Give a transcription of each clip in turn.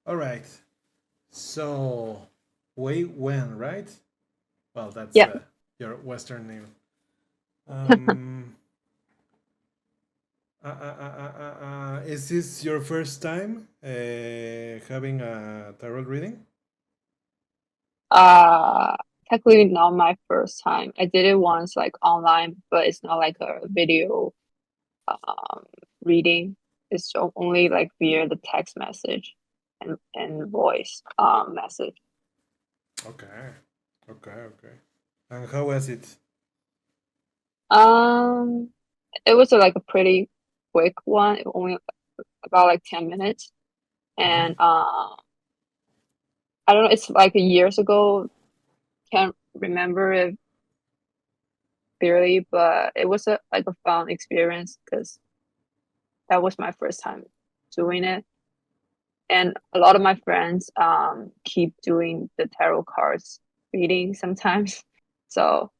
All right. So, Wei Wen, right? Well, that's Yeah. your Western name. Um, is this your first time having a tarot reading? Uh, Technically not my first time. I did it once like online, but it's not like a video um reading. It's only like via the text message and voice message. Okay. Okay. Okay. And how was it? Um, it was like a pretty quick one, only about like 10 minutes. Mm-hmm. And I don't know, it's like years ago, can't remember it clearly, but it was a like a fun experience because that was my first time doing it. And a lot of my friends keep doing the tarot cards reading sometimes. So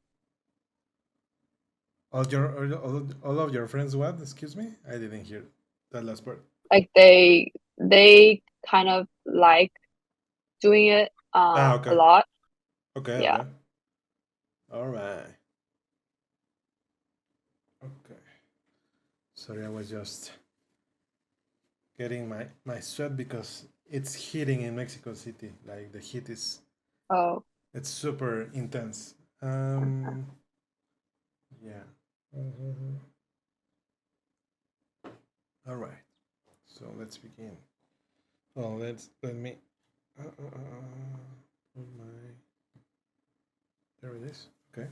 All of your friends what? Excuse me, I didn't hear that last part. like they kind of like doing it Ah, a okay. lot. Okay. Yeah. Okay. All right. Okay. Sorry, I was just getting my sweat because it's heating in Mexico City. Like the heat is Oh, it's super intense. Yeah. Mhm. All right. So let's begin. Oh, let me. Put my. There it is. Okay.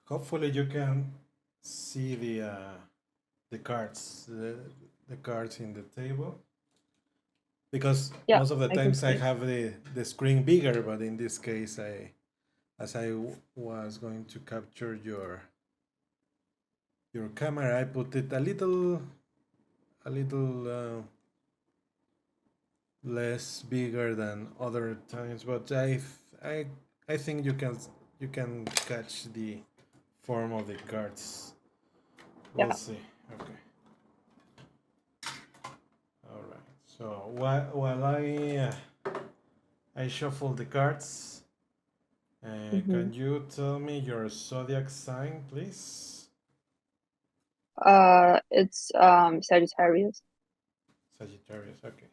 Hopefully you can see the cards the cards in the table because yeah, most of the I can times I see. have the screen bigger, but in this case I as was going to capture your camera, I put it a little less bigger than other times, but I I think you can catch the form of the cards. We'll Yeah. see. Okay. All right. So while I shuffle the cards, Hmm. can you tell me your zodiac sign, please? It's Sagittarius. Sagittarius. Okay.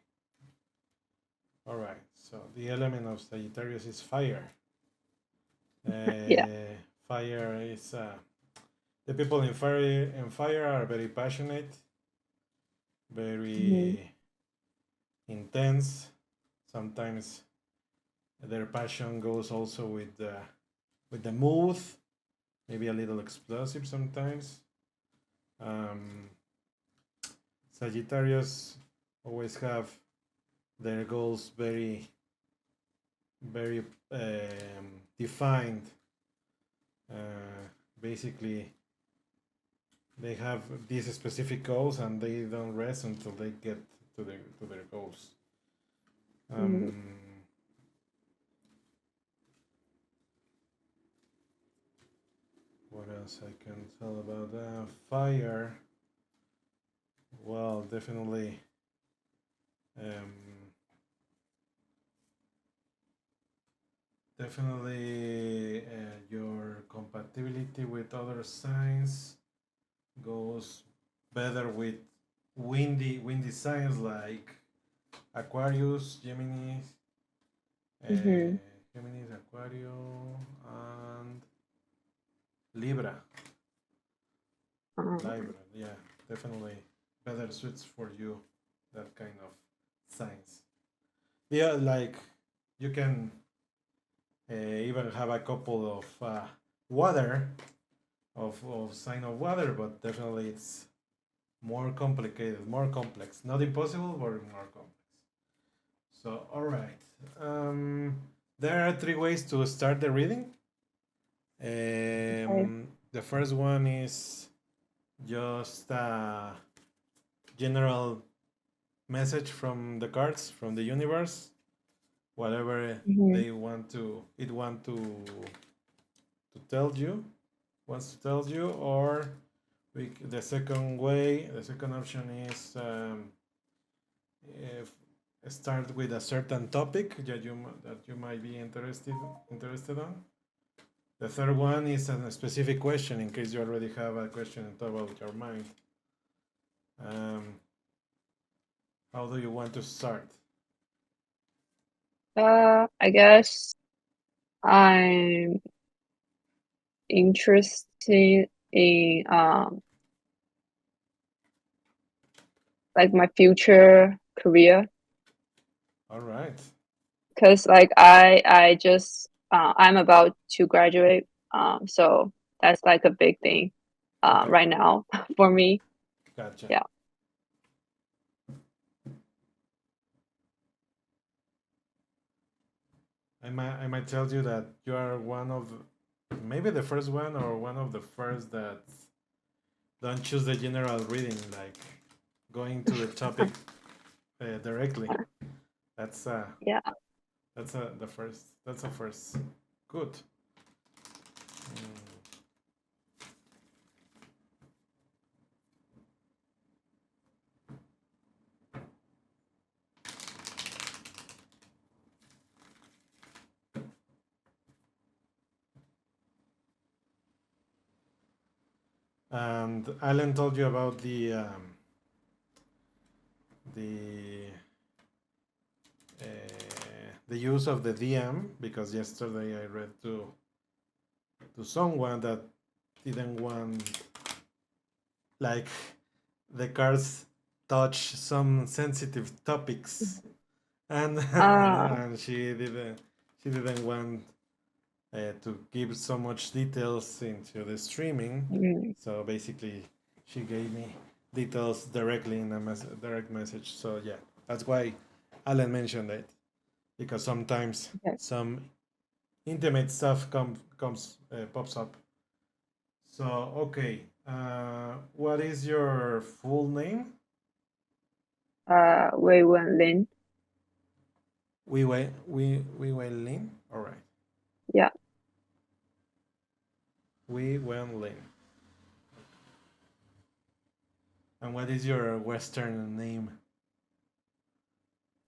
All right. So the element of Sagittarius is fire. Yeah. Uh, Fire is the people in fire are very passionate, Hmm. very intense. Sometimes their passion goes also with the mood, maybe a little explosive sometimes. Um, Sagittarius always have their goals very defined. Basically, they have these specific goals and they don't rest until they get to their goals. Hmm. Um, what else I can tell about that? Fire. Well, um, definitely, your compatibility with other signs goes better with windy signs like Aquarius, Hmm. Gemini, Aquario, and Libra. Um, Libra, yeah, definitely better suits for you that kind of signs. Yeah, like you can even have a couple of water of sign of water, but definitely it's more complicated, more complex. Not impossible, but more complex. So, all right. Um, there are three ways to start the reading. okay. The first one is just a general message from the cards, from the universe, whatever Hmm. they want to tell you, wants to tell you, or The second way, the second option is if start with a certain topic that you might be interested on. The third one is a specific question in case you already have a question on top of your mind. Um, how do you want to start? I guess I'm interested in like my future career All right. because like I just I'm about to graduate so that's like a big thing Okay. right now for me. Gotcha. Yeah. I might tell you that you are one of maybe the first one or one of the first that don't choose the general reading, like going to the topic directly. That's Yeah. the first. That's a first. Good. Mm. And Alan told you about the uh, the use of the DM because yesterday I read to someone that didn't want like the cards touch some sensitive topics and uh and she didn't want to give so much details into the streaming. mm, So basically, she gave me details directly in a direct message. So yeah, that's why Alan mentioned it because sometimes okay. some intimate stuff comes pops up. So okay, what is your full name? Wei Wen Lin. We Wen Lin. All right, Yeah. We Wen Lin. And what is your Western name?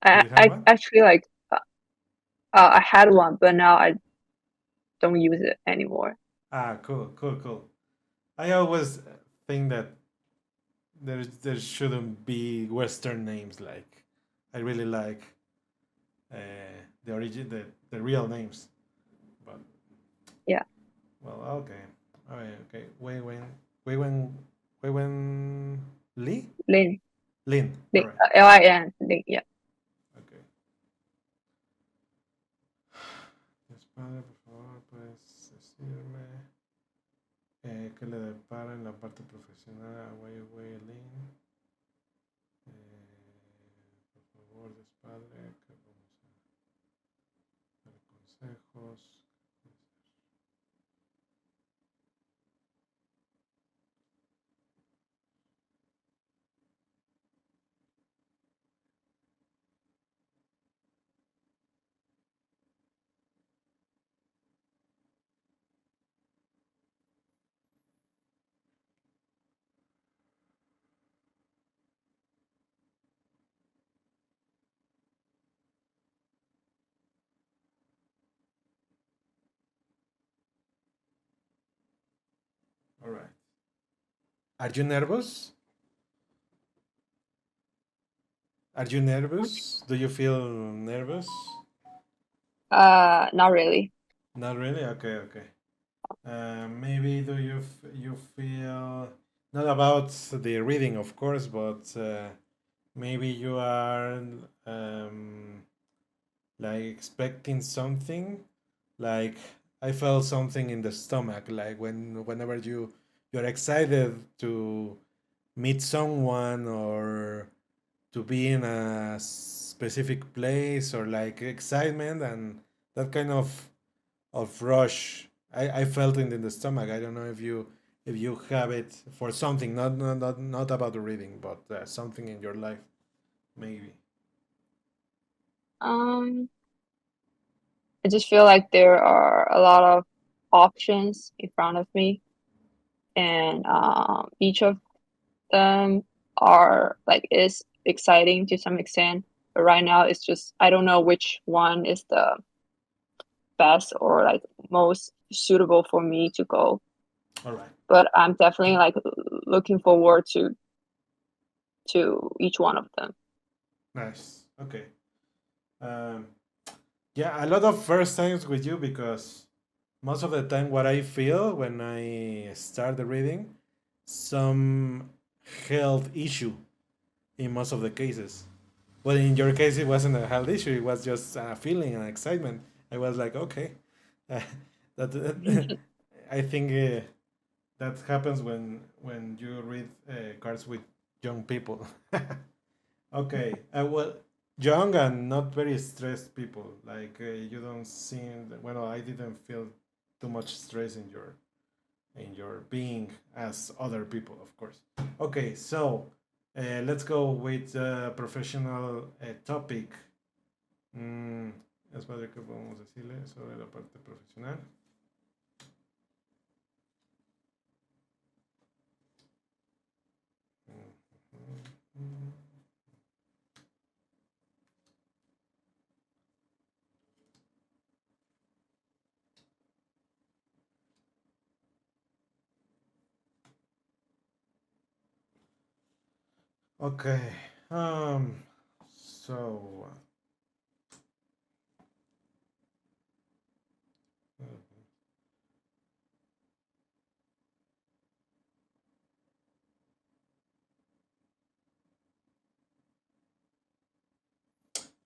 Do you have I one? actually like I had one but now I don't use it anymore. Ah, cool, cool, cool. I always think that there shouldn't be Western names. Like, I really like uh, the real names. But Yeah. well, okay, all right, okay. Weiwen, Weiwen Lee, Lin. Lin. All Lin. right, Lin. Lin. Yeah. okay. Después, por favor, puedes decirme qué le depara en la parte profesional a Weiwen. Por favor, despadre, que vamos a dar consejos. All right. Are you nervous? Are you nervous? Do you feel nervous? Not really. Not really. Okay, okay. Maybe do you feel not about the reading, of course, but maybe you are um, like expecting something. Like I felt something in the stomach. Like whenever you're excited to meet someone or to be in a specific place or like excitement and that kind of rush I felt it in the stomach. I don't know if you have it for something not about the reading but something in your life maybe. Um, I just feel like there are a lot of options in front of me, and each of them are like is exciting to some extent. But right now, it's just I don't know which one is the best or like most suitable for me to go. All right. But I'm definitely like looking forward to each one of them. Nice. Okay. Um, yeah, a lot of first times with you because most of the time what I feel when I start the reading, some health issue in most of the cases. But in your case, it wasn't a health issue. It was just a feeling and excitement. I was like, okay, uh, that I think that happens when you read cards with young people. Okay, well, young and not very stressed people. Like you don't seem. Well, I didn't feel too much stress in your being as other people, of course. Okay, so let's go with professional topic. Mm, es padre que podemos decirle sobre la parte profesional. Okay. Um. So.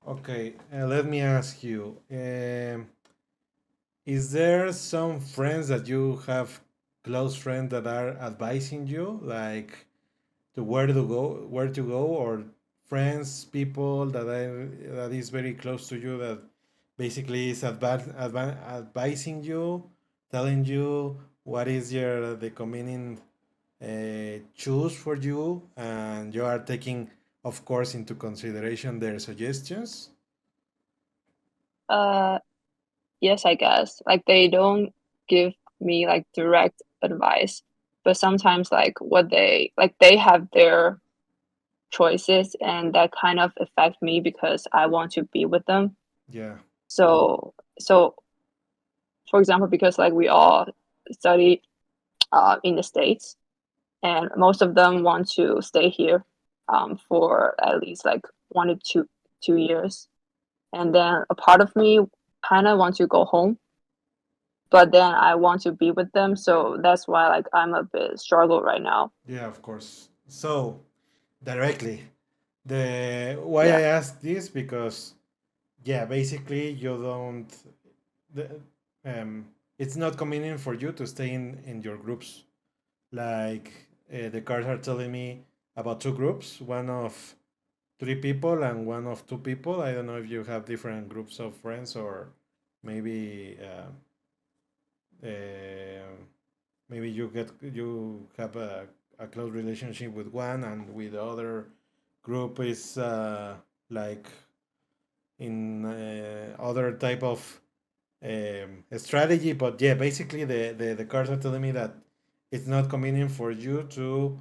Okay. Let me ask you. Is there some friends that you have close friends that are advising you, like to where to go, or friends, people that is very close to you that basically is advising you, telling you what is your the convenient choose for you, and you are taking, of course, into consideration their suggestions. Uh, yes, I guess. Like they don't give me like direct advice, but sometimes like what they have their choices and that kind of affect me because I want to be with them. Yeah, So for example, because like we all study in the States and most of them want to stay here for at least like 1 to 2 years. And then a part of me kind of wants to go home, but then I want to be with them. So that's why like I'm a bit struggle right now. yeah, of course. So directly, the why Yeah. I ask this because yeah, basically you don't the, um it's not convenient for you to stay in your groups. Like the cards are telling me about two groups, one of three people and one of two people. I don't know if you have different groups of friends or maybe uh, maybe you have a close relationship with one and with the other group is like in other type of strategy. But yeah, basically the cards are telling me that it's not convenient for you to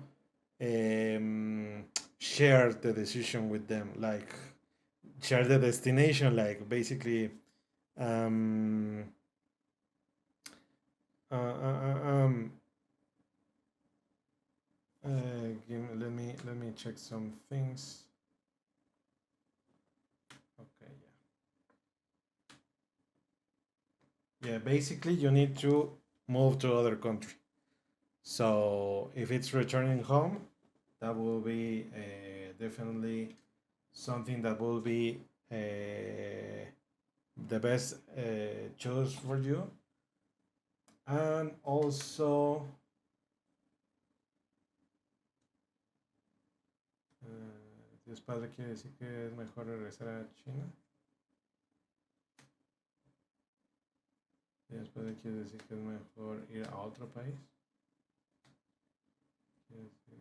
um, share the decision with them, like share the destination, like basically um, uh, uh, uh, um, let me check some things. Okay, yeah, basically you need to move to other country. So if it's returning home, that will be definitely something that will be the best choice for you. And also, ¿es padre quiere decir que es mejor regresar a China? ¿Es padre quiere decir que es mejor ir a otro país? Quiere decir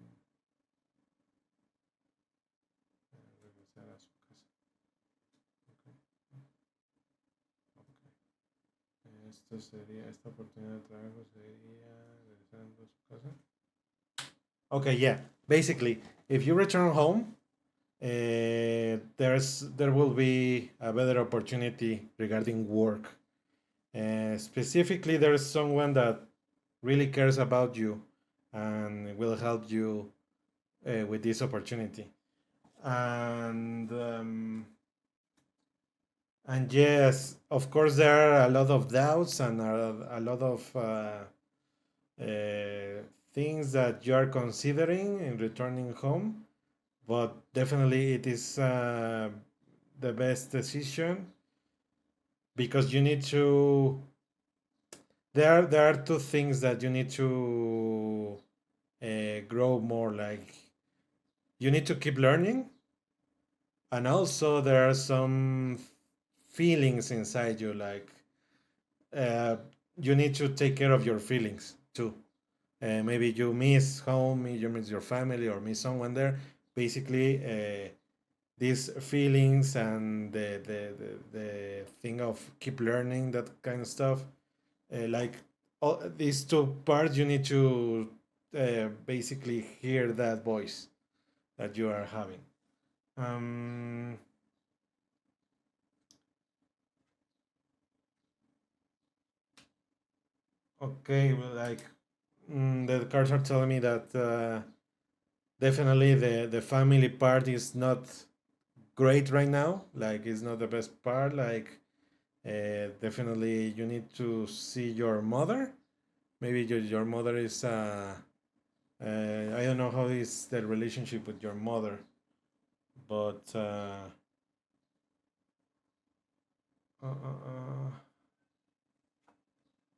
regresar a su casa. Okay. Okay. Esta oportunidad de trabajo sería regresar Okay, yeah. Basically, if you return home, there will be a better opportunity regarding work. Specifically, there's someone that really cares about you and will help you with this opportunity. And and yes, of course, there are a lot of doubts and a lot of things that you are considering in returning home, but definitely it is the best decision because you need to. There are two things that you need to grow more. Like you need to keep learning, and also there are some feelings inside you. Like uh, you need to take care of your feelings too. Maybe you miss home, you miss your family, or miss someone there. Basically, these feelings and the thing of keep learning, that kind of stuff, like all these two parts, you need to basically hear that voice that you are having. um okay, well, like the cards are telling me that definitely the family part is not great right now, like it's not the best part. Like definitely you need to see your mother. Maybe your mother is I don't know how is the relationship with your mother, but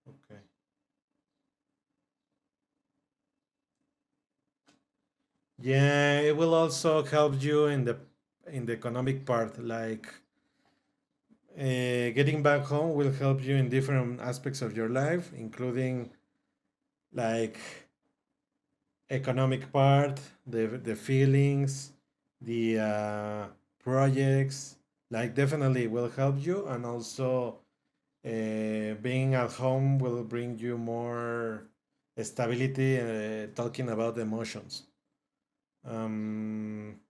okay. Yeah, it will also help you in the economic part. Like getting back home will help you in different aspects of your life, including like economic part, the feelings, the projects. Like definitely will help you, and also being at home will bring you more stability. Talking about emotions, um,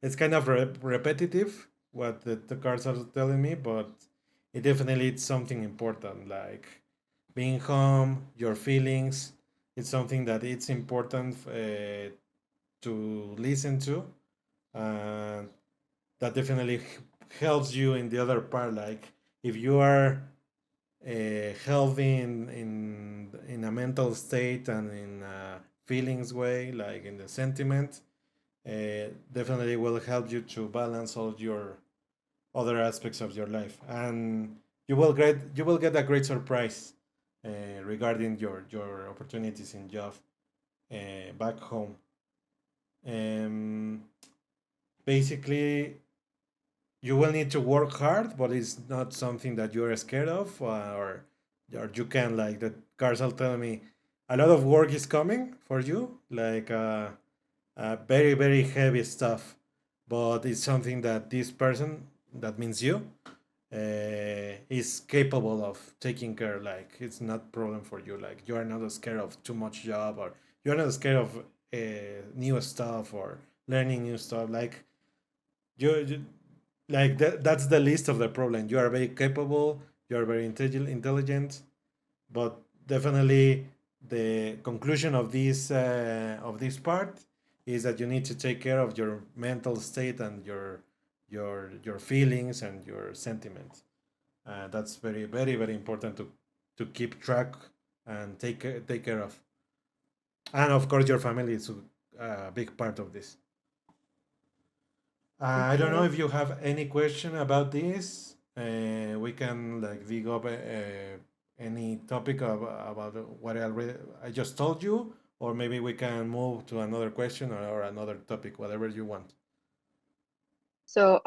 it's kind of repetitive what the cards are telling me, but it definitely it's something important. Like being home, your feelings. It's something that it's important to listen to, and that definitely helps you in the other part. Like if you are healthy in a mental state and in a feelings way, like in the sentiment, definitely will help you to balance all your other aspects of your life, and you will get a great surprise regarding your opportunities in job back home. Um, Basically, you will need to work hard, but it's not something that you're scared of, or you can, like the cards are telling me, a lot of work is coming for you, like very very heavy stuff, but it's something that this person, that means you, is capable of taking care. Like it's not problem for you. Like you are not scared of too much job, or you're not scared of new stuff or learning new stuff. Like you like that's the least of the problem. You are very capable, you are very intelligent, but definitely the conclusion of this part is that you need to take care of your mental state and your feelings and your sentiments. That's very very very important to keep track and take care of, and of course your family is a big part of this. I don't know Okay. if you have any question about this. We can like dig up any topic about what I just told you, or maybe we can move to another question, or another topic, whatever you want. So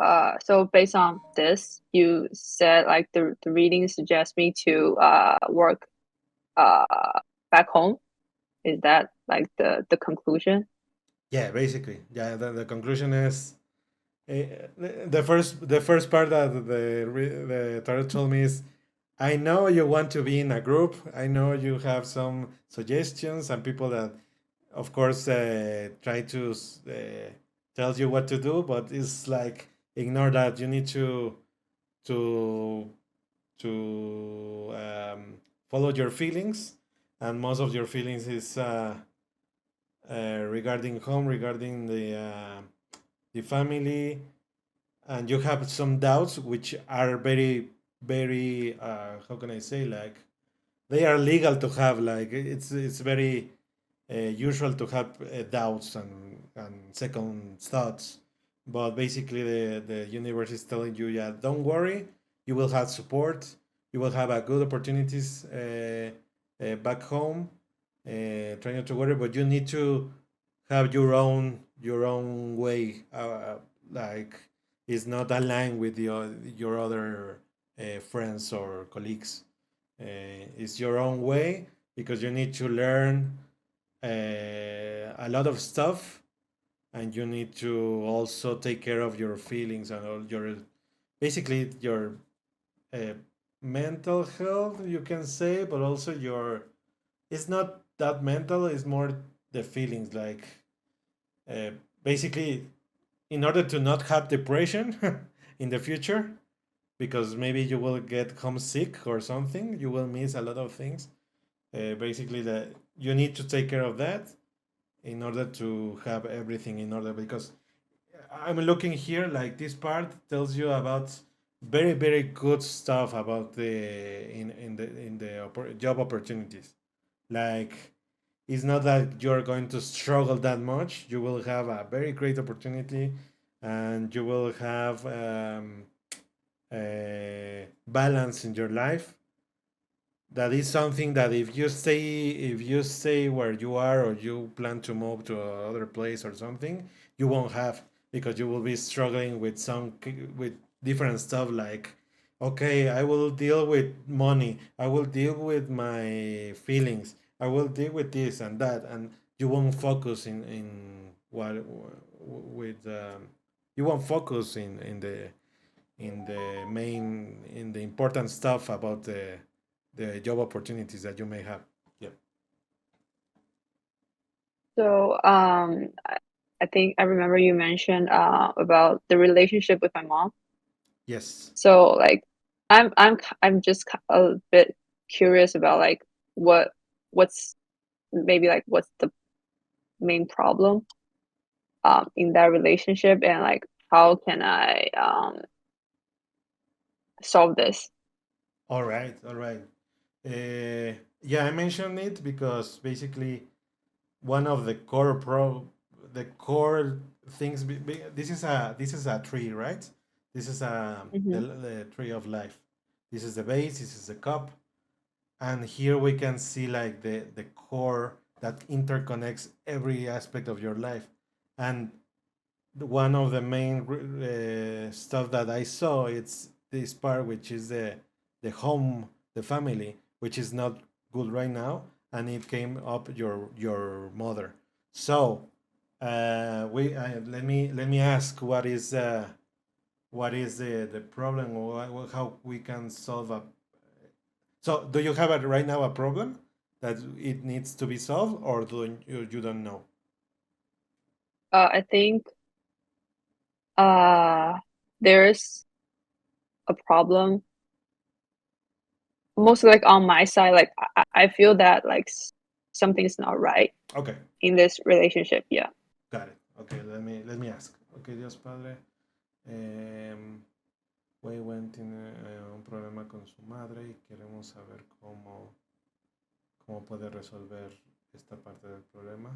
based on this, you said like the reading suggests me to work uh back home. Is that like the conclusion? Yeah, basically, yeah. The conclusion is the first part that the tarot told me is I know you want to be in a group. I know you have some suggestions and people that, of course, try to tell you what to do, but it's like ignore that. You need to follow your feelings, and most of your feelings is regarding home, regarding the family, and you have some doubts which are very very how can I say, like they are legal to have, like it's very usual to have doubts and second thoughts, but basically the universe is telling you, yeah, don't worry, you will have support, you will have a good opportunities back home, try not to worry, but you need to have your own way, like it's not aligned with your other friends or colleagues. It's your own way because you need to learn a lot of stuff, and you need to also take care of your feelings and all your, basically your uh, mental health, you can say, but also your, it's not that mental, it's more the feelings, like uh, basically in order to not have depression in the future, because maybe you will get homesick or something, you will miss a lot of things. Basically that you need to take care of that in order to have everything in order, because I'm looking here, like this part tells you about very very good stuff about the in the job opportunities, like it's not that you're going to struggle that much, you will have a very great opportunity, and you will have balance in your life. That is something that if you stay where you are, or you plan to move to another place or something, you won't have, because you will be struggling with with different stuff, like okay, I will deal with money, I will deal with my feelings, I will deal with this and that, and you won't focus in what with you won't focus in the important stuff about the job opportunities that you may have. Yeah. So I think I remember you mentioned about the relationship with my mom. Yes. So like I'm just a bit curious about like what what's maybe like what's the main problem in that relationship, and like how can I solve this? All right. All right. Yeah, I mentioned it because basically one of the core things. This is a tree, right? This is Mm-hmm. the tree of life. This is the base. This is the cup, and here we can see like the core that interconnects every aspect of your life, and one of the main stuff that I saw, it's this part which is the home, the family, which is not good right now, and it came up your mother. So we let me ask, what is the problem, or how we can solve a. So do you have right now a problem that it needs to be solved, or do you don't know? I think uh there's a problem mostly like on my side. Like I feel that like something's not right Okay. in this relationship. Yeah. Got it. Okay, let me ask. Okay, Dios Padre. em, Wei tiene un problema con su madre y queremos saber cómo puede resolver esta parte del problema.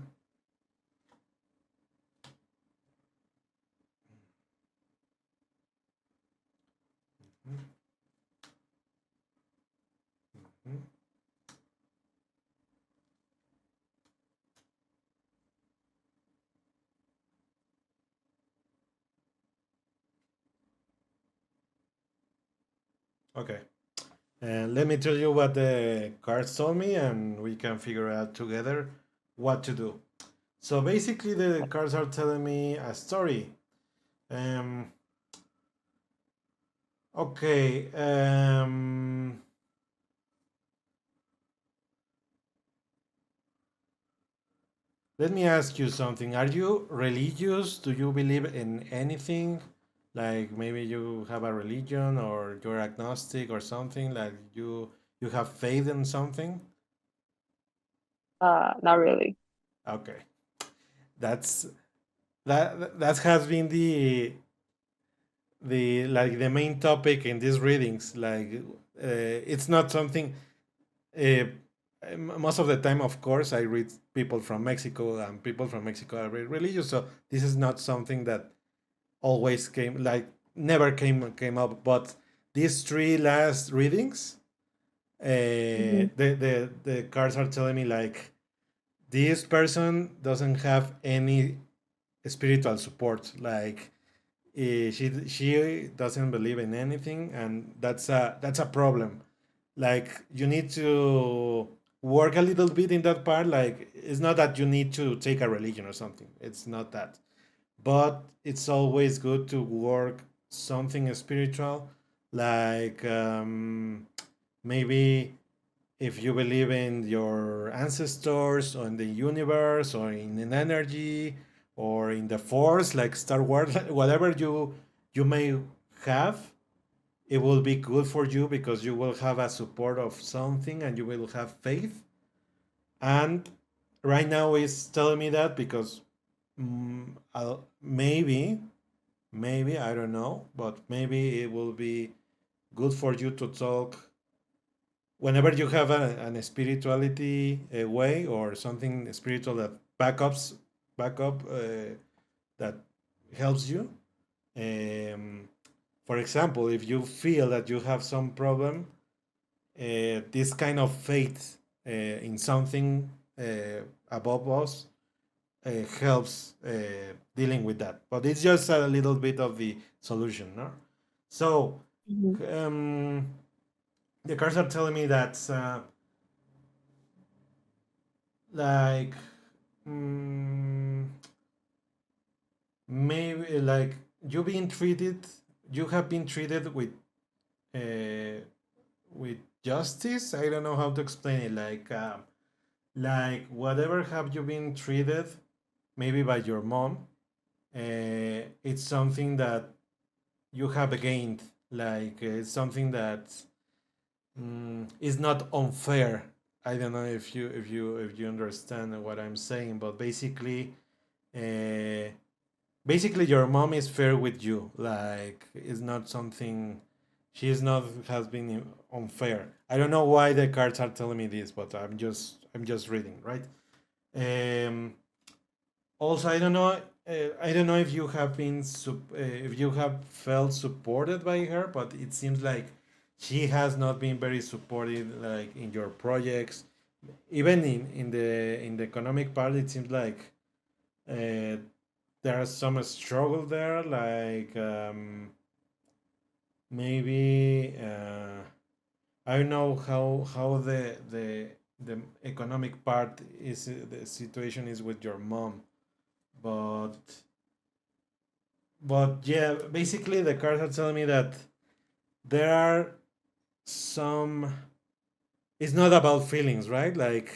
Ujú, ujú. Okay. And let me tell you what the cards told me, and we can figure out together what to do. So basically, the cards are telling me a story. Um, okay. let me ask you something. Are you religious? Do you believe in anything? Like maybe you have a religion or you're agnostic or something, like you have faith in something? Not really. Okay. That's that has been the like the main topic in these readings. Like it's not something uh, most of the time, of course, I read people from Mexico, and people from Mexico are very religious, so this is not something that always came, like never came up. But these three last readings, Mm-hmm. the cards are telling me like this person doesn't have any spiritual support. Like she doesn't believe in anything, and that's a problem. Like you need to work a little bit in that part. Like it's not that you need to take a religion or something. It's not that, but it's always good to work something spiritual, like maybe if you believe in your ancestors or in the universe or in an energy or in the force like Star Wars, whatever you may have, it will be good for you because you will have a support of something and you will have faith. And right now it's telling me that because maybe I don't know, but maybe it will be good for you to talk whenever you have an spirituality way or something spiritual that backup that helps you. For example, if you feel that you have some problem, this kind of faith in something above us helps dealing with that. But it's just a little bit of the solution, no? So Mm-hmm. um, the cards are telling me that like mm, maybe like you have been treated uh, with justice. I don't know how to explain it. Like whatever have you been treated, maybe by your mom. It's something that you have gained. Like it's something that is not unfair. I don't know if you understand what I'm saying, but uh, basically your mom is fair with you. Like it's not something she is not has been unfair. I don't know why the cards are telling me this, but I'm just reading, right? Um, Also, I don't know if you have if you have felt supported by her, but it seems like she has not been very supportive, like in your projects, even in the economic part. It seems like uh, there's some struggle there, like maybe I don't know how the economic part is the situation is with your mom, but yeah, basically the cards are telling me that there are some. It's not about feelings, right? Like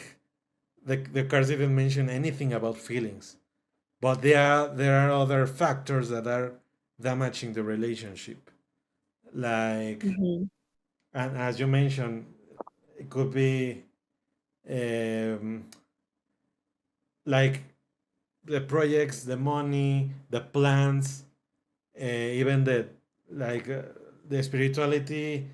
the cards didn't mention anything about feelings, but there are other factors that are damaging the relationship. Like, Mm-hmm. and as you mentioned, it could be um, like the projects, the money, the plans, even the spirituality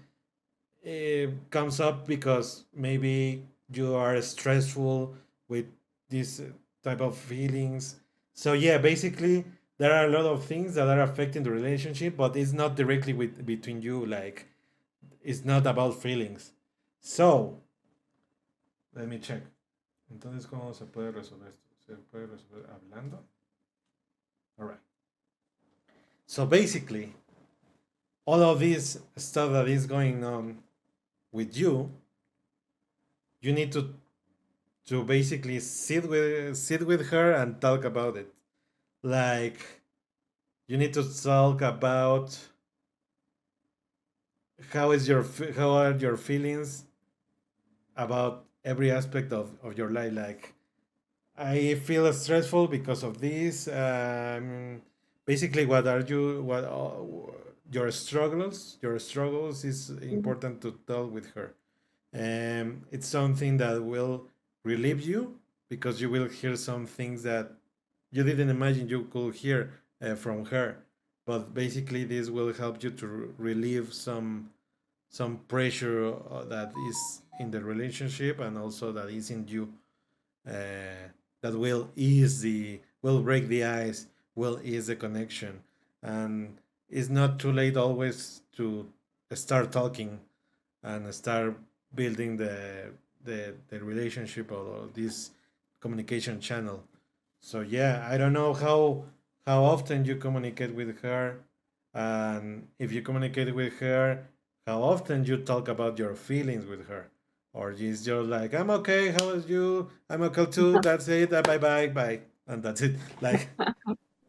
comes up because maybe you are stressful with this type of feelings. So yeah, basically there are a lot of things that are affecting the relationship, but it's not directly between you. Like it's not about feelings. So let me check. Entonces, ¿cómo se puede resolver esto? Se puede resolver hablando. All right. So basically, all of this stuff that is going on with you need to basically sit with her and talk about it. Like you need to talk about how are your feelings about every aspect of your life. Like I feel stressful because of this. Basically, what are you? What your struggles? Your struggles is Mhm. important to tell with her. It's something that will relieve you because you will hear some things that you didn't imagine you could hear from her. But basically, this will help you to relieve some pressure that is in the relationship and also that is in you. That will break the ice, will ease the connection, and it's not too late always to start talking and start building the relationship or this communication channel. So yeah, I don't know how often you communicate with her, and if you communicate with her, how often you talk about your feelings with her, or is just like I'm okay, how are you? I'm okay too. That's it. Bye bye bye, and that's it. Like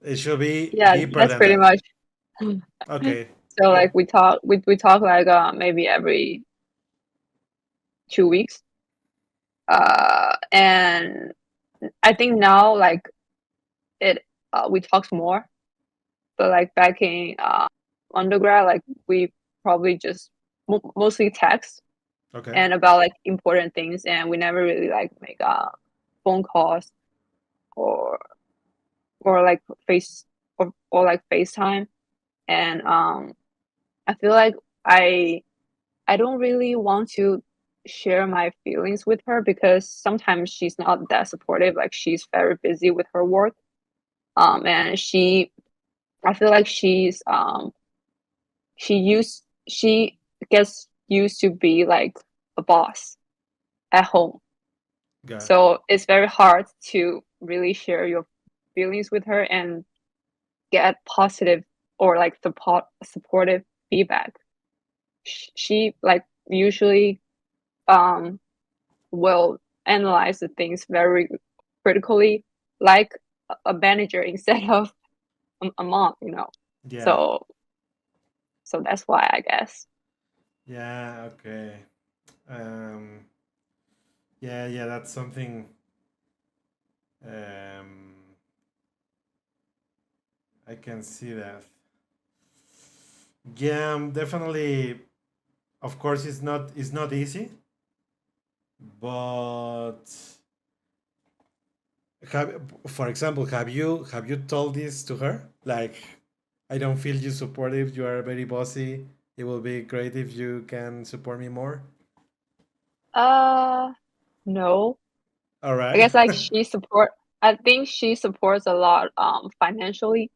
it should be Yeah, deeper that's than pretty that. much. Okay. So Yeah. like we talk like maybe every 2 weeks. And I think now like it we talk more, but like back in undergrad, like we probably just mostly text Okay. and about like important things, and we never really like make phone calls or like face or like FaceTime. And I feel like I I don't really want to share my feelings with her because sometimes she's not that supportive. Like she's very busy with her work. And I feel like she gets used to be like a boss at home. Got. So it's very hard to really share your feelings with her and get positive or like supportive feedback. She like usually um will analyze the things very critically, like a manager instead of a mom, you know. Yeah. So that's why I guess. Yeah. Okay. Um. Yeah. Yeah. That's something. Um. I can see that. Yeah. Definitely. Of course, it's not easy, but for example, have you told this to her? Like, I don't feel you supportive. You are very bossy. It will be great if you can support me more. Uh, no. All I right. guess like I think she supports a lot financially.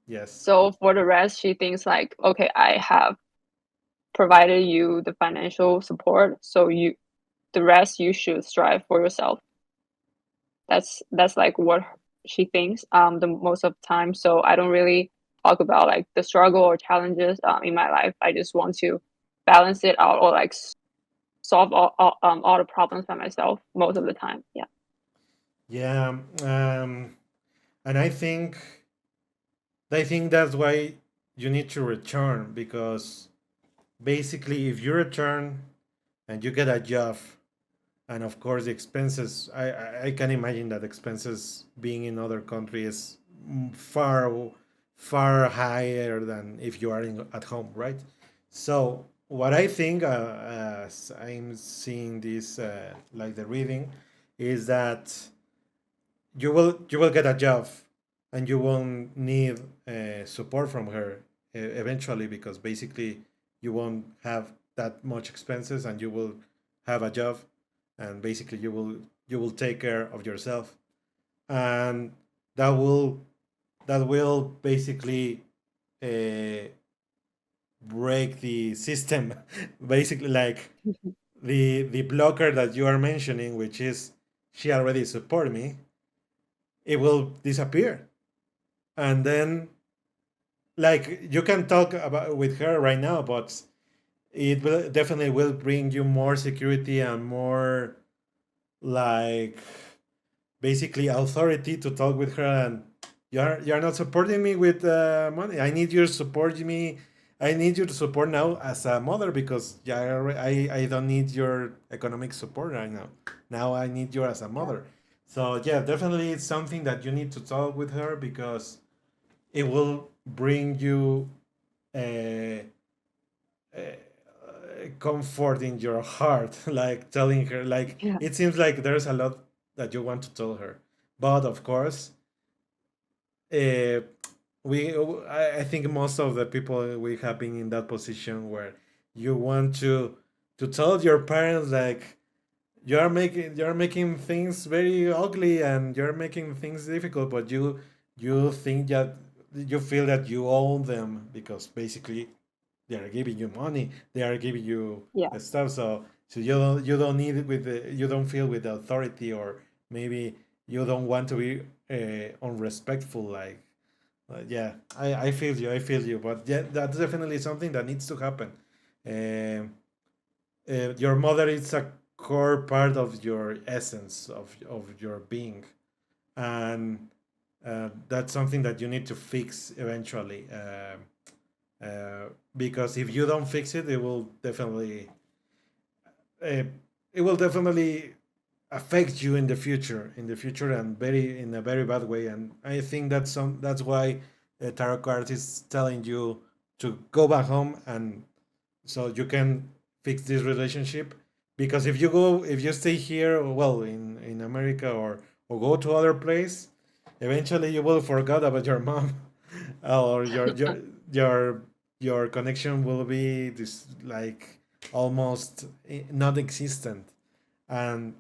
Yes. So for the rest, she thinks like, okay, I have provided you the financial support, so the rest you should strive for yourself. That's like what she thinks the most of the time. So I don't really talk about like the struggle or challenges in my life. I just want to balance it out or like solve all the problems by myself most of the time. Yeah. Yeah. And I think that's why you need to return because basically, if you return and you get a job, and of course the expenses, I can imagine that expenses being in other countries far higher than if you are at home, right? So what I think, as I'm seeing this, like the reading, is that you will get a job and you won't need support from her eventually because basically you won't have that much expenses and you will have a job and basically you will take care of yourself and that will that will basically uh, break the system basically like the blocker that you are mentioning, which is she already support me, it will disappear. And then like you can talk about with her right now, but it will definitely will bring you more security and more like basically authority to talk with her. And you're not supporting me with money. I need you to support me. I need you to support now as a mother because I don't need your economic support right now. Now I need you as a Yeah. mother. So yeah, definitely it's something that you need to talk with her because it will bring you a, comfort in your heart, like telling her, like Yeah. it seems like there's a lot that you want to tell her, but of course, uh, I think most of the people we have been in that position where you want to tell your parents like you're making things very ugly and you're making things difficult, but you think that you feel that you own them because basically they are giving you money, they are giving you Yeah. stuff, so you don't need it with the you don't feel with the authority, or maybe you don't want to be unrespectful, like yeah, I feel you, I feel you, but yeah, that's definitely something that needs to happen. Um your mother is a core part of your essence of your being, and that's something that you need to fix eventually, because if you don't fix it, uh, it will definitely affect you in the future, and very in a very bad way. And I think that's why a tarot card is telling you to go back home, and so you can fix this relationship, because if you stay here, well, in America, or go to other place, eventually you will forget about your mom, or your your connection will be this like almost not existent, and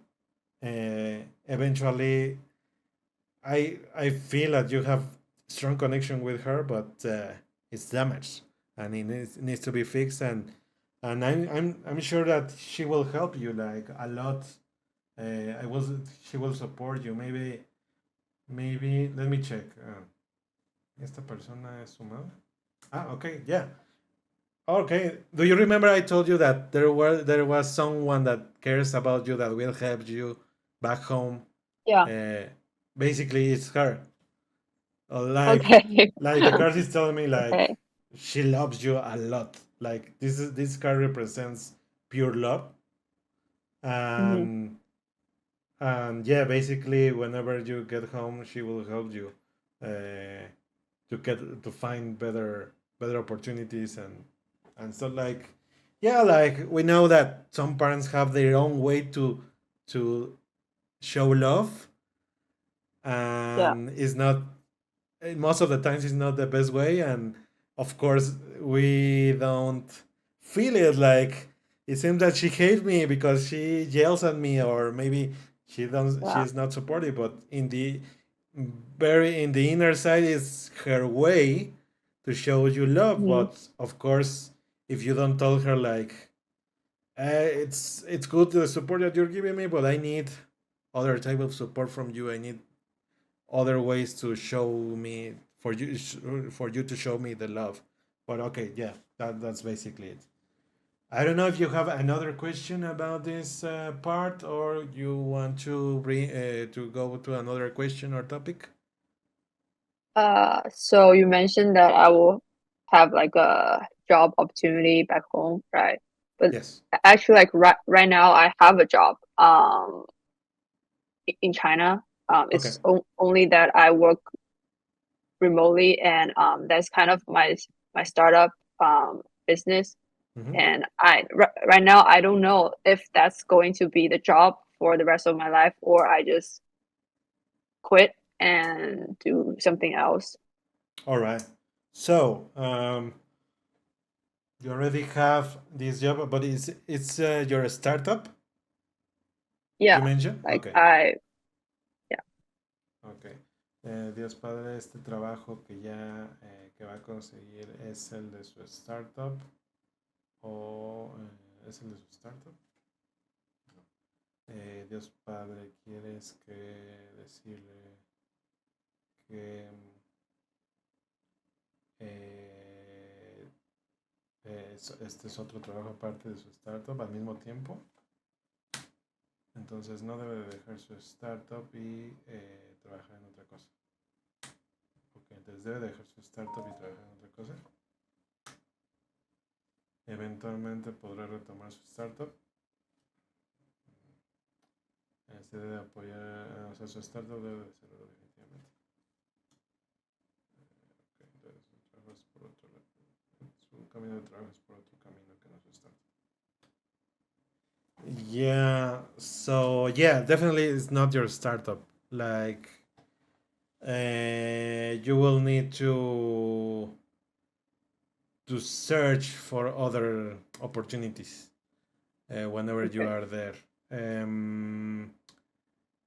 eventually I feel that you have strong connection with her, but it's damaged, and needs to be fixed, and I'm sure that she will help you like a lot. I was She will support you. Maybe let me check. Esta persona es su madre. Ah, okay, yeah. Okay. Do you remember I told you that there was someone that cares about you that will help you back home? Yeah. Uh, Basically, it's her. Okay. Like the card is telling me like Okay. she loves you a lot. Like this card represents pure love, Hmm. and yeah, basically whenever you get home, she will help you to find better opportunities, and so like yeah, like we know that some parents have their own way to show love, Yeah. and it's not most of the times it's not the best way, and of course we don't feel it, like it seems that she hates me because she yells at me, or maybe Yeah. she's not supportive, but in the inner side is her way to show you love. Hmm. But of course, if you don't tell her like it's good the support that you're giving me, but I need other type of support from you, I need other ways to show me for you to show me the love. But okay, yeah, that's basically it. I don't know if you have another question about this part, or you want to bring to go to another question or topic. So you mentioned that I will have like a job opportunity back home, right? But Yes. actually, like right now, I have a job in China. Okay. It's only that I work remotely, and that's kind of my startup business. Hmm. And right now I don't know if that's going to be the job for the rest of my life, or I just quit and do something else. All right. So you already have this job, but it's your startup you Yeah, mentioned. like Okay. I yeah. Ok. Dios Padre, este trabajo que ya que va a conseguir es el de su startup, o es el de su startup. Dios Padre, quieres que decirle que eh, este es otro trabajo aparte de su startup al mismo tiempo. Entonces no debe de dejar su startup y trabajar en otra cosa. Ok, entonces debe dejar su startup y trabajar en otra cosa. Eventualmente podrá retomar su startup. Se debe apoyar, o sea, su startup debe de ser definitivamente. Ok, entonces, su trabajo es por otro lado. Su camino de trabajo es por otro camino que no su startup. Yeah, so yeah, definitely it's not your startup. Like, you will need to search for other opportunities whenever you Okay. are there. Um,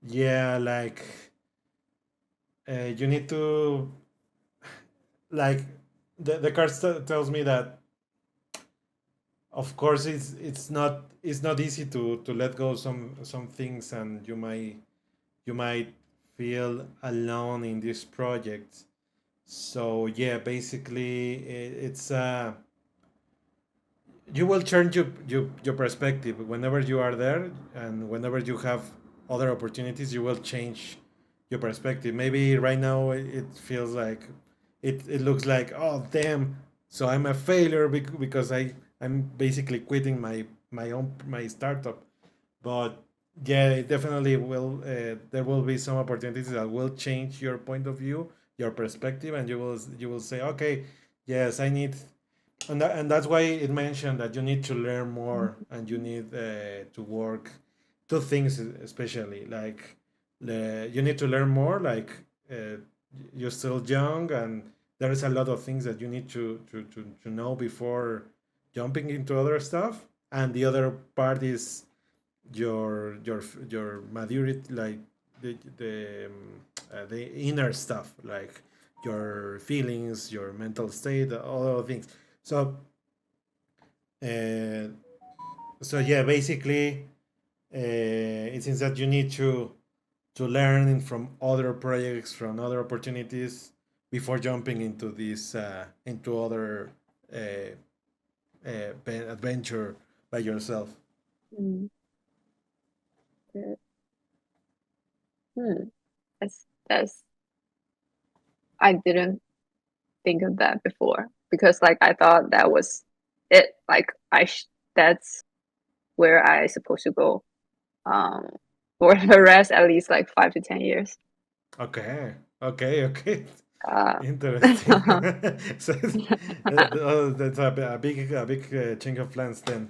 yeah, like you need to like the card tells me that of course it's not easy to let go some things, and you might feel alone in this project. So yeah, basically it's you will change your perspective whenever you are there, and whenever you have other opportunities you will change your perspective. Maybe right now it feels like it looks like, oh damn, so I'm a failure because I'm basically quitting my startup. But yeah, it definitely will there will be some opportunities that will change your point of view, your perspective, and you will say, okay, yes, I need. And that's why it mentioned that you need to learn more, and you need to work two things especially, like you need to learn more, like uh, you're still young, and there is a lot of things that you need to know before jumping into other stuff. And the other part is your maturity, like the inner stuff, like your feelings, your mental state, all of things. So uh, so yeah, basically it seems that you need to learn from other projects, from other opportunities before jumping into this into other uh, adventure by yourself. Mm, good. Hmm. That's I didn't think of that before because like I thought that was it. Like that's where I supposed to go. Um, for the rest, at least like 5 to 10 years. Okay, okay. Uh, Interesting. So that's a big chunk of plans then.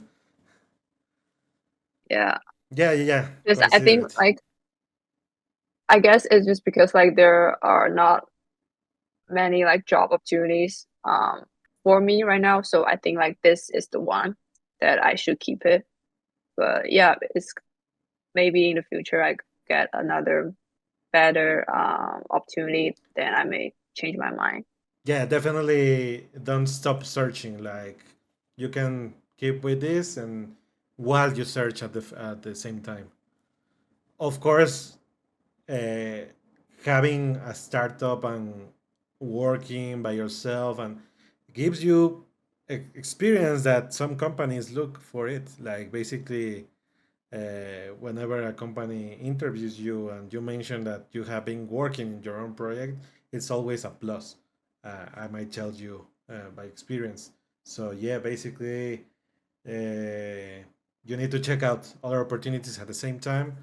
yeah, Yeah, yeah, yeah. just I Consider think it. like I guess it's just because like there are not many like job opportunities for me right now. So I think like this is the one that I should keep it. But yeah, it's maybe in the future I get another better opportunity, then I may change my mind. Yeah, definitely don't stop searching. Like you can keep with this, and while you search at the same time. Of course, uh, having a startup and working by yourself and gives you experience that some companies look for it. Like basically, whenever a company interviews you and you mention that you have been working in your own project, it's always a plus. I might tell you by experience. So yeah, basically, you need to check out other opportunities at the same time,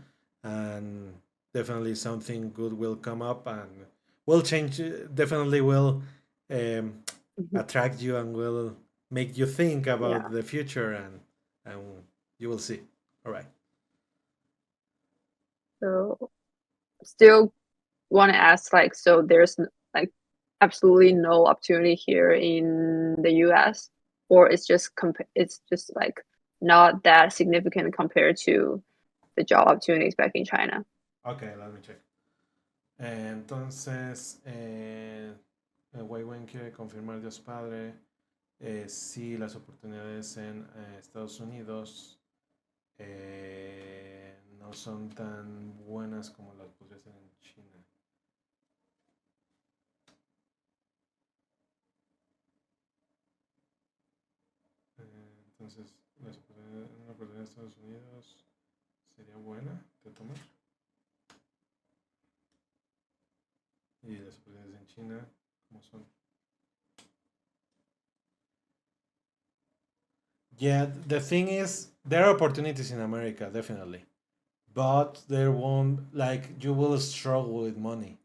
and definitely something good will come up and will change. Definitely will um, Mhm. attract you and will make you think about Yeah. the future, and you will see. All right. So still want to ask like so there's like absolutely no opportunity here in the US, or it's just like not that significant compared to the job opportunities back in China. Okay, let me check. Entonces, Wei quiere confirmar Dios Padre. Sí, las oportunidades en Estados Unidos no son tan buenas como las podría ser en China. Entonces, una oportunidad en Estados Unidos sería buena de tomar. Y las oportunidades en China, ¿cómo son? Yeah, the thing is, there are opportunities in America, definitely. but there won't, like, you will struggle with money.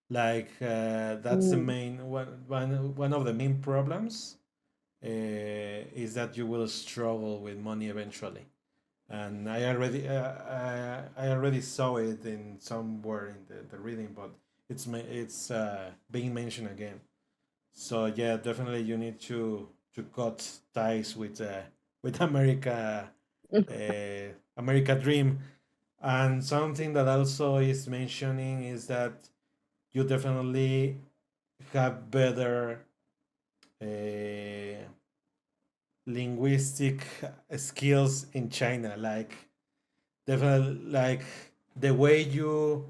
Like, that's the Mm. main one of the main problems, is that you will struggle with money eventually. And I already saw it in somewhere in the reading, but it's being mentioned again. So yeah, definitely you need to cut ties with America, America Dream. And something that also is mentioning is that you definitely have better uh, linguistic skills in China. Like, definitely, like, the way you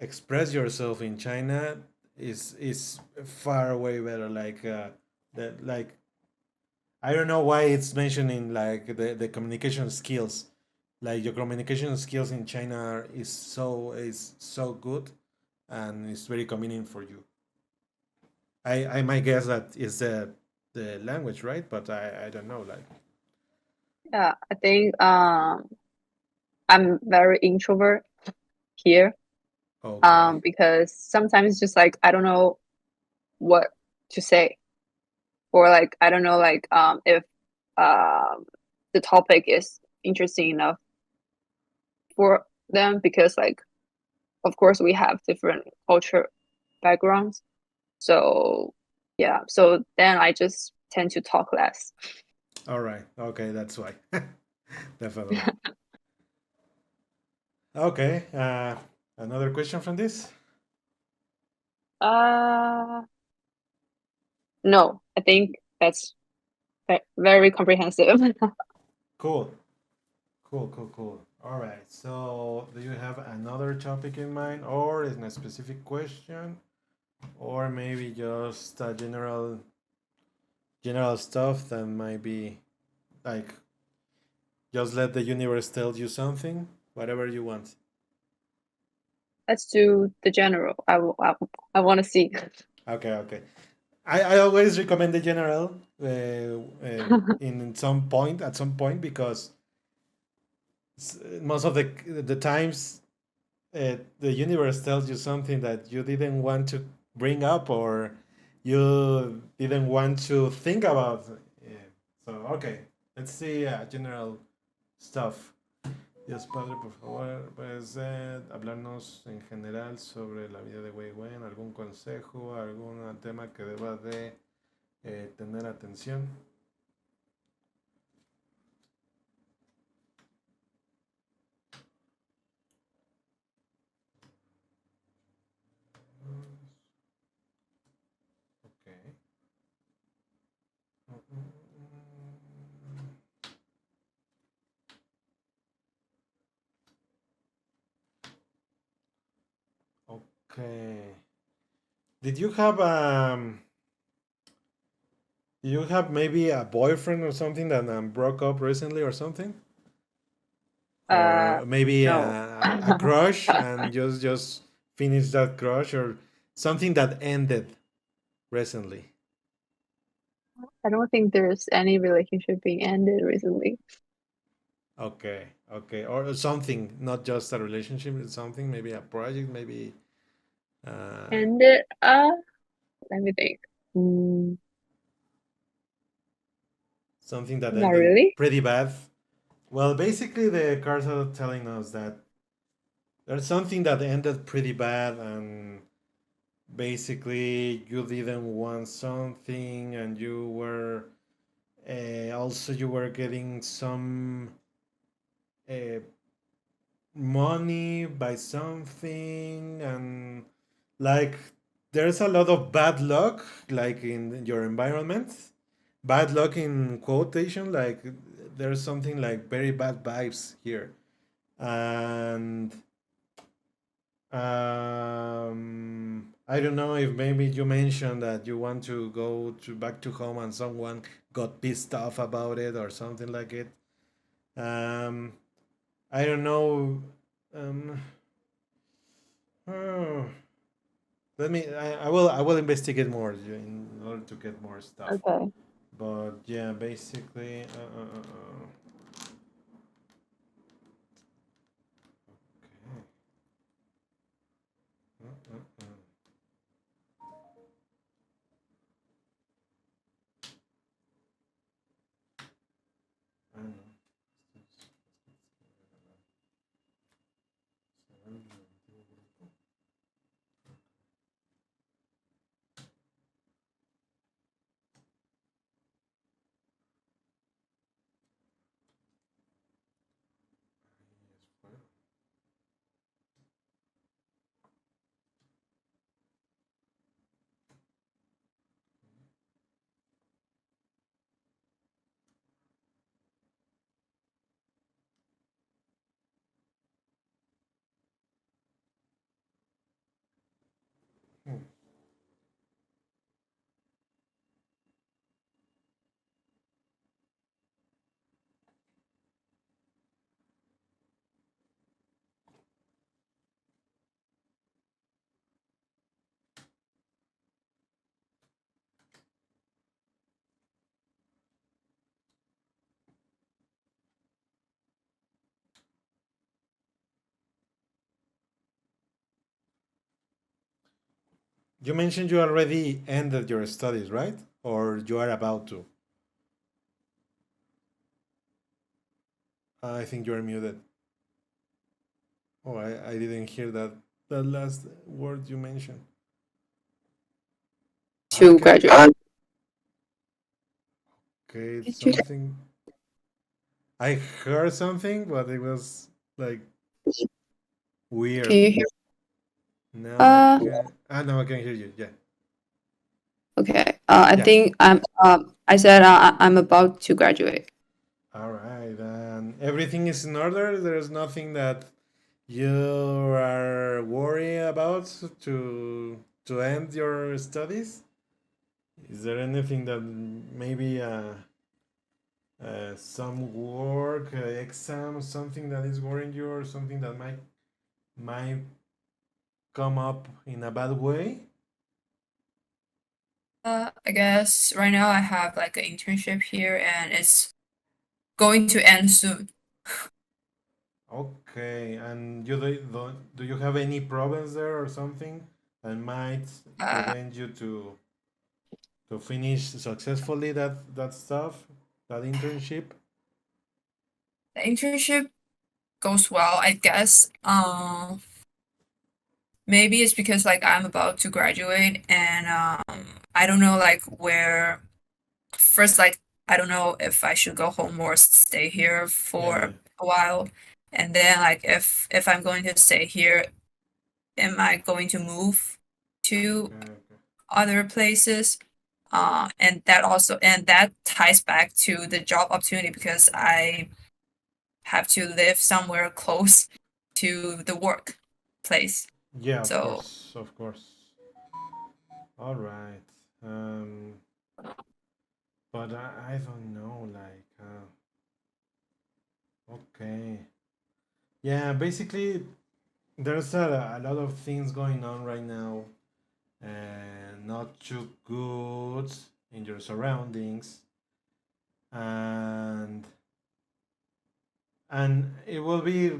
express yourself in China is far way better. Like, that, like, I don't know why it's mentioning like the communication skills. Like, your communication skills in China is so good, and it's very convenient for you. I might guess that is the language, right? But I don't know. Like, Yeah, I think I'm very introvert here. okay, Because sometimes it's just like I don't know what to say, or like I don't know like if um the topic is interesting enough for them, because like of course we have different culture backgrounds. So yeah, so then I just tend to talk less. all right, okay, that's why. Definitely. Okay. Another question from this. Uh, no, I think that's very comprehensive. Cool. Cool. Cool. Cool. All right. So, do you have another topic in mind, or is it a specific question, or maybe just general stuff that might be like, just let the universe tell you something, whatever you want. Let's do the general. I want to see. Okay. Okay. I always recommend the general, in some point at some point, because most of the times, the universe tells you something that you didn't want to bring up, or you didn't want to think about. Yeah. So, okay, let's see, general stuff. Dios Padre, por favor, puedes hablarnos en general sobre la vida de Wei Wen, algún consejo, algún tema que deba de tener atención. Ok. Okay. Did you have you have maybe a boyfriend or something that broke up recently or something? Uh, Or maybe no. a crush, and just finish that crush, or something that ended recently? I don't think there's any relationship being ended recently. Okay, okay, or something, not just a relationship, it's something, maybe a project, maybe uh, Ended? Let me think. Mm, something that not ended really. pretty bad. Well, basically, the cards are telling us that there's something that ended pretty bad, and basically you didn't want something, and you were also you were getting some uh, money by something, and like, there's a lot of bad luck, like, in your environment. Bad luck in quotation, like, there's something like very bad vibes here. And I don't know if maybe you mentioned that you want to go to back to home, and someone got pissed off about it or something like it. Um, I don't know. Um, oh, I will investigate more in order to get more stuff. Okay. But yeah, basically, You mentioned you already ended your studies, right? Or you are about to? I think you are muted. Oh, I didn't hear that last word you mentioned. To Okay, graduate. okay, Did you something. I heard something, but it was like can weird. you hear? Now I Uh, can. Now I can hear you. Yeah, okay. I yeah. think I said I'm about to graduate. All right, and everything is in order. There's nothing that you are worried about to end your studies. Is there anything that maybe some work, exam, something that is worrying you, or something that might come up in a bad way? I guess right now I have like an internship here and it's going to end soon. Okay, and do you have any problems there or something that might Uh, prevent you to finish successfully that stuff, that internship? the internship goes well, I guess. Maybe it's because like I'm about to graduate and I don't know like where first like I don't know if I should go home or stay here Yeah. for a while. And then like if I'm going to stay here, am I going to move to Okay. Okay. other places? And that ties back to the job opportunity because I have to live somewhere close to the work place. Yeah, of So course, of course. All right. Um, but I don't know. Like, okay. Yeah, basically, there's a lot of things going on right now, and not too good in your surroundings, and it will be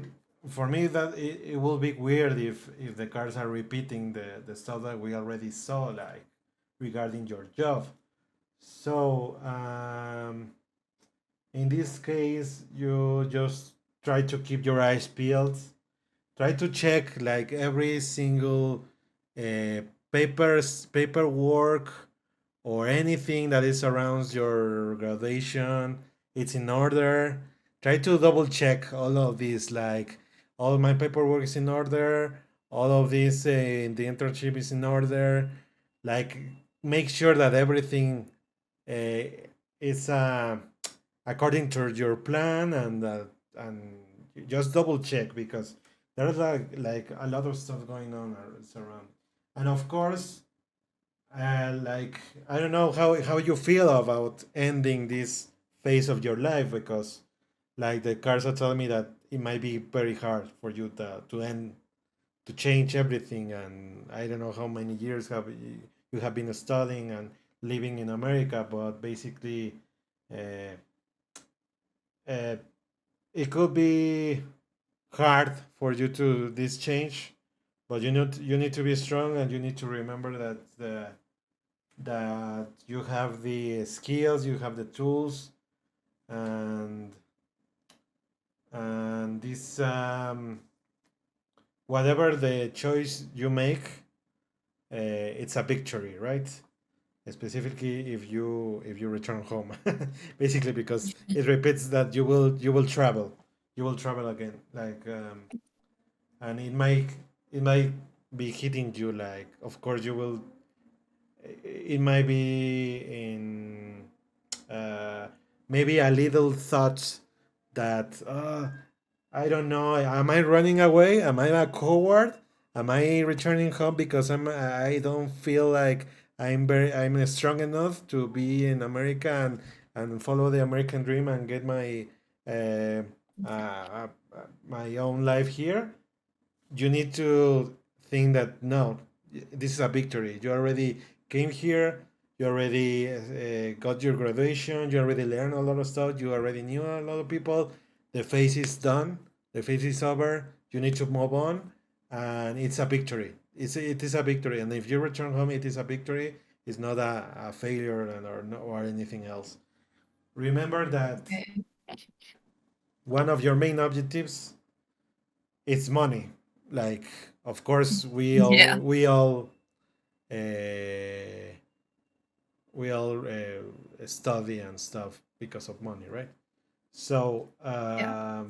for me that it will be weird if the cards are repeating the stuff that we already saw, like regarding your job. So in this case, you just try to keep your eyes peeled. Try to check like every single uh, paperwork or anything that is around your graduation. It's in order. Try to double check all of this, like all my paperwork is in order, all of this in the internship is in order. Like make sure that everything uh, is according to your plan, and just double check because there's like a lot of stuff going on around. And of course, like I don't know how you feel about ending this phase of your life, because like the cards are telling me that it might be very hard for you to end, to change everything. And I don't know how many years have you have been studying and living in America, but basically uh, uh, it could be hard for you to this change. But you need to be strong, and you need to remember that you have the skills, you have the tools, and this whatever the choice you make, it's a victory, right? Specifically if you return home, basically because it repeats that you will travel again, like and it might be hitting you, like of course you will, it might be in uh, maybe a little thought that I don't know, am I running away, am I a coward, am I returning home because I don't feel like I'm strong enough to be in America and follow the American dream and get uh, uh, uh, my own life here. You need to think that no, this is a victory. You already came here. You already got your graduation. You already learned a lot of stuff. You already knew a lot of people. The phase is done. The phase is over. You need to move on, and it's a victory. it is a victory, and if you return home, it is a victory. It's not a failure or anything else. Remember that Okay. one of your main objectives is money. Like, of course, Yeah. uh, we all study and stuff because of money, right? So Yeah.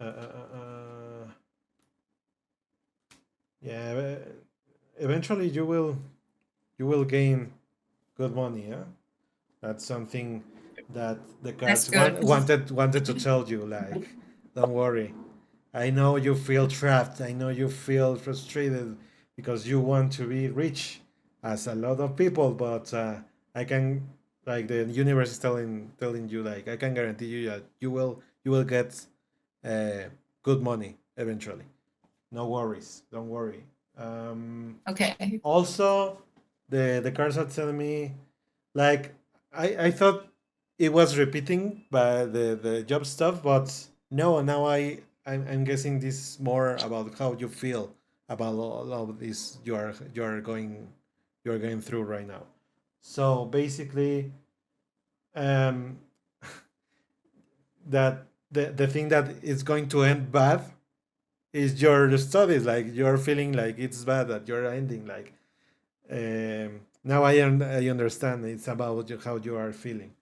uh, uh, uh, yeah, eventually you will gain good money. Yeah, that's something that the That's cards good. wanted to tell you. Like, don't worry. I know you feel trapped. I know you feel frustrated because you want to be rich, as a lot of people. But I can, like, the universe is telling you, like, I can guarantee you that you will get uh, good money eventually. No worries. Don't worry. Okay. Also, the cards are telling me, like, I thought it was repeating by the job stuff, but no. Now I'm guessing this more about how you feel about all of this you are going through right now. So basically, um, that the thing that is going to end bad is your studies. Like, you're feeling like it's bad that you're ending. Like, now I understand. It's about how you are feeling.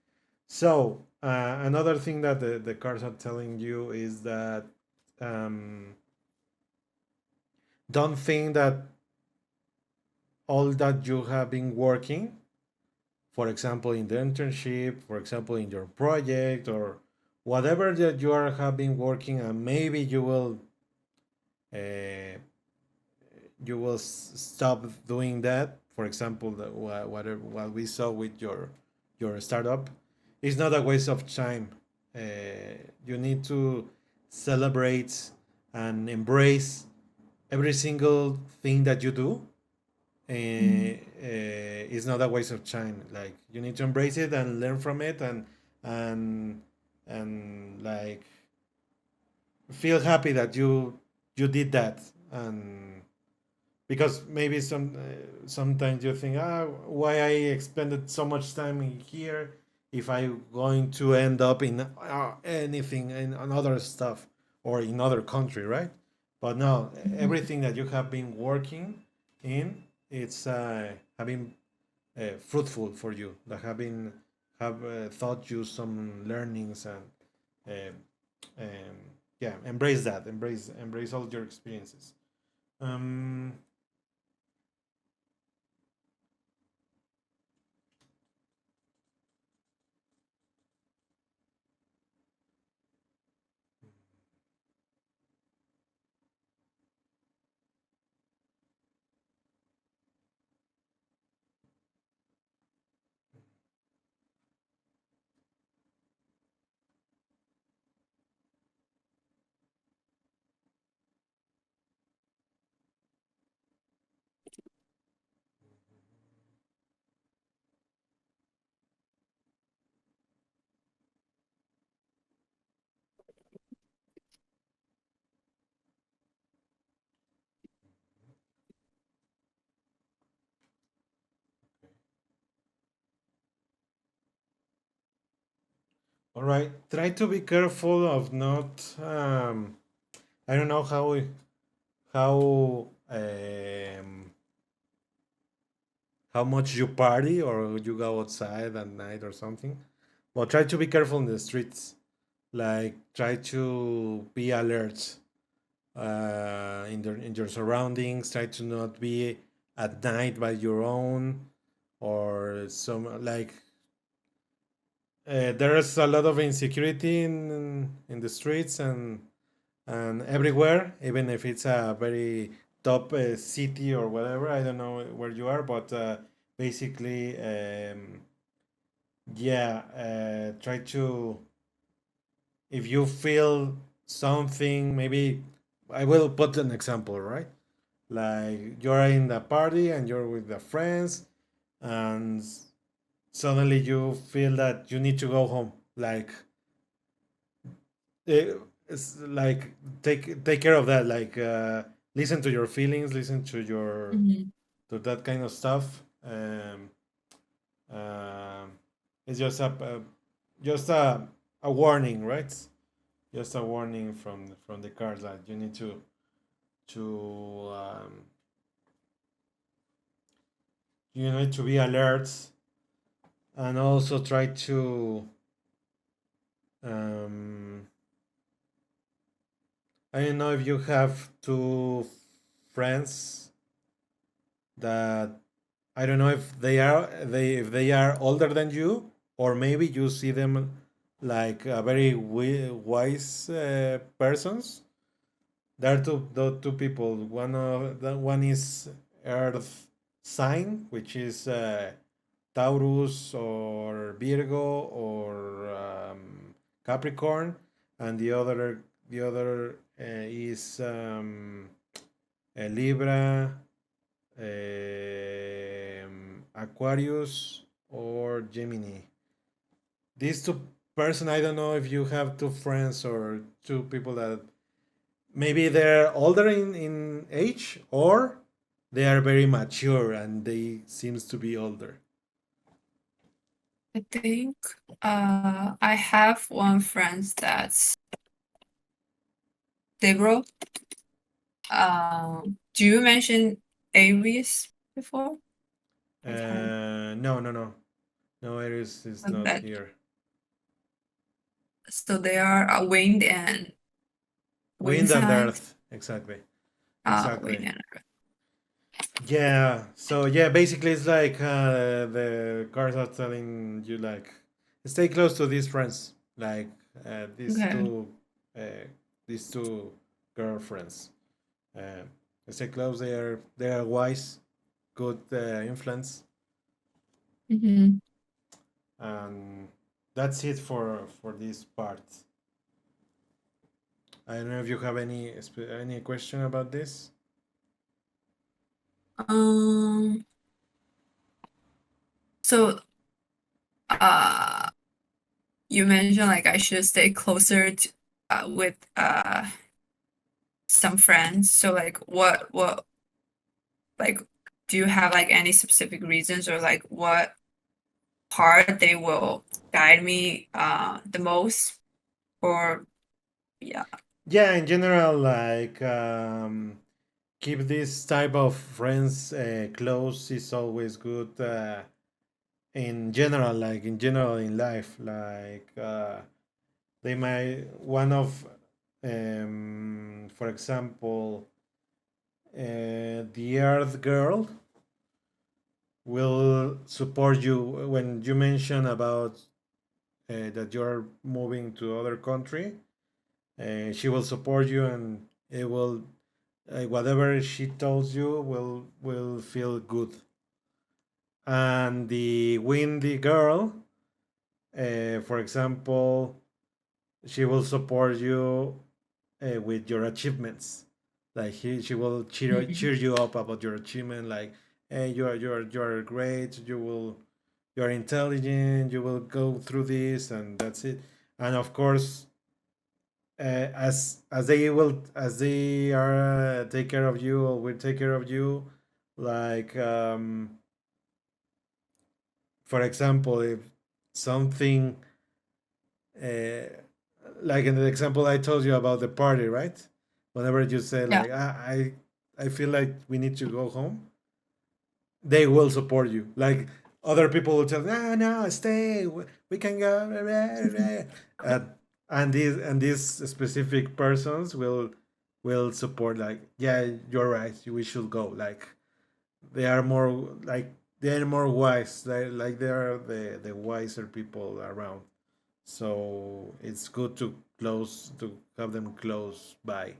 So another thing that the cards are telling you is that, um, don't think that all that you have been working, for example, in the internship, for example, in your project, or whatever that you are have been working, and maybe uh, you will stop doing that. For example, what we saw with your startup is not a waste of time. Uh, you need to celebrate and embrace every single thing that you do. Mhm. Is not a waste of time. Like, you need to embrace it and learn from it, and like, feel happy that you did that. And because maybe sometimes you think, why I expended so much time in here if I'm going to end up in anything in another stuff or in other country, right? But no, Mhm. everything that you have been working in, it's having fruitful for you, that have taught you some learnings, and um, yeah, embrace that, embrace all your experiences. um, All right. Try to be careful of not. I don't know how how much you party or you go outside at night or something. But try to be careful in the streets. Like, try to be alert in your surroundings. Try to not be at night by your own, or some, like, there's a lot of insecurity in the streets and everywhere, even if it's a very top city or whatever. I don't know where you are, but basically, yeah, try to, if you feel something, maybe I will put an example, right? Like, you're in the party and you're with the friends, and suddenly you feel that you need to go home. Like, it's like, take care of that. Like, listen to your feelings, listen to your Mhm. to that kind of stuff. Um, it's just a warning, right? Just a warning from the cards that you need to you need to be alert and also try to um, I don't know if you have two friends that I don't know if they are older than you, or maybe you see them like very wise persons. There are two people. One is Earth sign, which is Taurus or Virgo or Capricorn, and the other is Libra, Aquarius, or Gemini. These two person, I don't know if you have two friends or two people that maybe they're older in age or they are very mature and they seems to be older. I think I have one friend that's liberal. Do you mention Aries before? Okay. No, no, no. No, Aries is not But here. so they are a wind Wind and signs. Earth. Exactly. Exactly. Wind and Yeah. So yeah, basically it's like the cards are telling you like stay close to these friends, like uh, these okay. two uh, these two girlfriends. Uh, stay close. They are wise, good influence, Mm-hmm. and that's it for this part. I don't know if you have any question about this. Um. So, uh, you mentioned like I should stay closer to, with some friends. So like what like do you have like any specific reasons or like what part they will guide me the most or yeah. Yeah, in general, like keep this type of friends close is always good. In general, like in general in life, like they might one of, for example, the Earth Girl will support you when you mention about that you're moving to other country. She will support you, and it will whatever she tells you will feel good. And the windy girl, for example, she will support you with your achievements. Like she will cheer you up about your achievement. Like, hey, you are great. You are intelligent. You will go through this, and that's it. And of course, as they are take care of you or will take care of you, like for example, if something uh, like in the example I told you about the party, right? Whenever you say Yeah. like I feel like we need to go home, they will support you. Like other people will tell, no, no, stay, we can go, uh, and these specific persons will support. Like, yeah, you're right, we should go. Like they are more like they're more wise. They are the wiser people around. So it's good to have them close by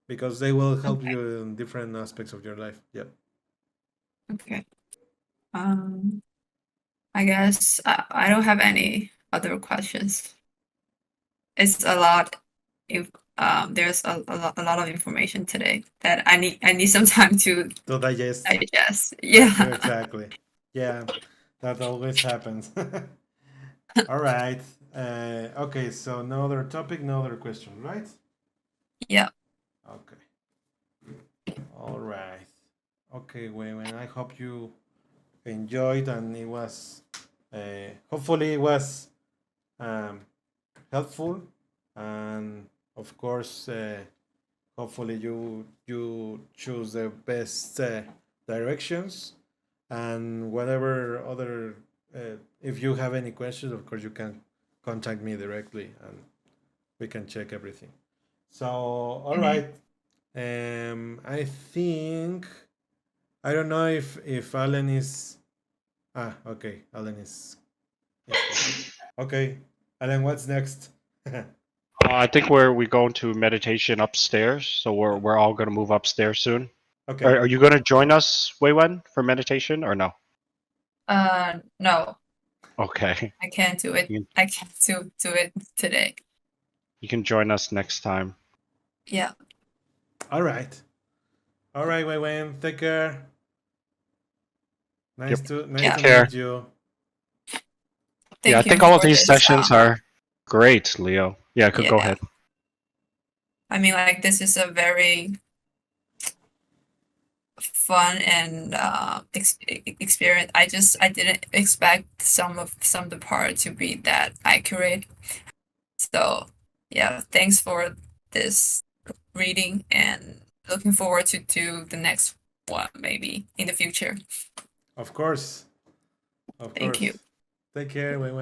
because they will help Okay. you in different aspects of your life. Yep. Okay. Um, I guess I don't have any other questions. It's a lot. If there's a lot of information today that I need some time to To digest. digest. Yeah. Exactly. Yeah, that always happens. All right. Okay, so no other topic, no other question, right? Yeah. Okay. All right. Okay, Wayman. I hope you enjoyed, and it was hopefully it was um, helpful, and of course, hopefully you choose the best directions, and whatever other if you have any questions, of course you can contact me directly, and we can check everything. So, all Mhm. right. I think I don't know if Alan is. Okay. Alan is here. Okay, Alan, what's next? I think we going to meditation upstairs, so we're all gonna move upstairs soon. Okay. Are you gonna join us, Weiwen, for meditation or no? No, Okay, I can't do it. you, I can't do it today. you can join us next time. Yeah. All right. All right, Wayne. Take care. Nice Yep. to nice Yeah. to Care. meet you. Yeah, I Thank you think all of for these this. sessions are great, Leo. Yeah, could go Yeah. ahead. I mean, like, this is a very fun and experience. I didn't expect some of the part to be that accurate. So yeah, thanks for this reading, and looking forward to do the next one maybe in the future. Of course. Of Thank you. course. Take care, Wayne.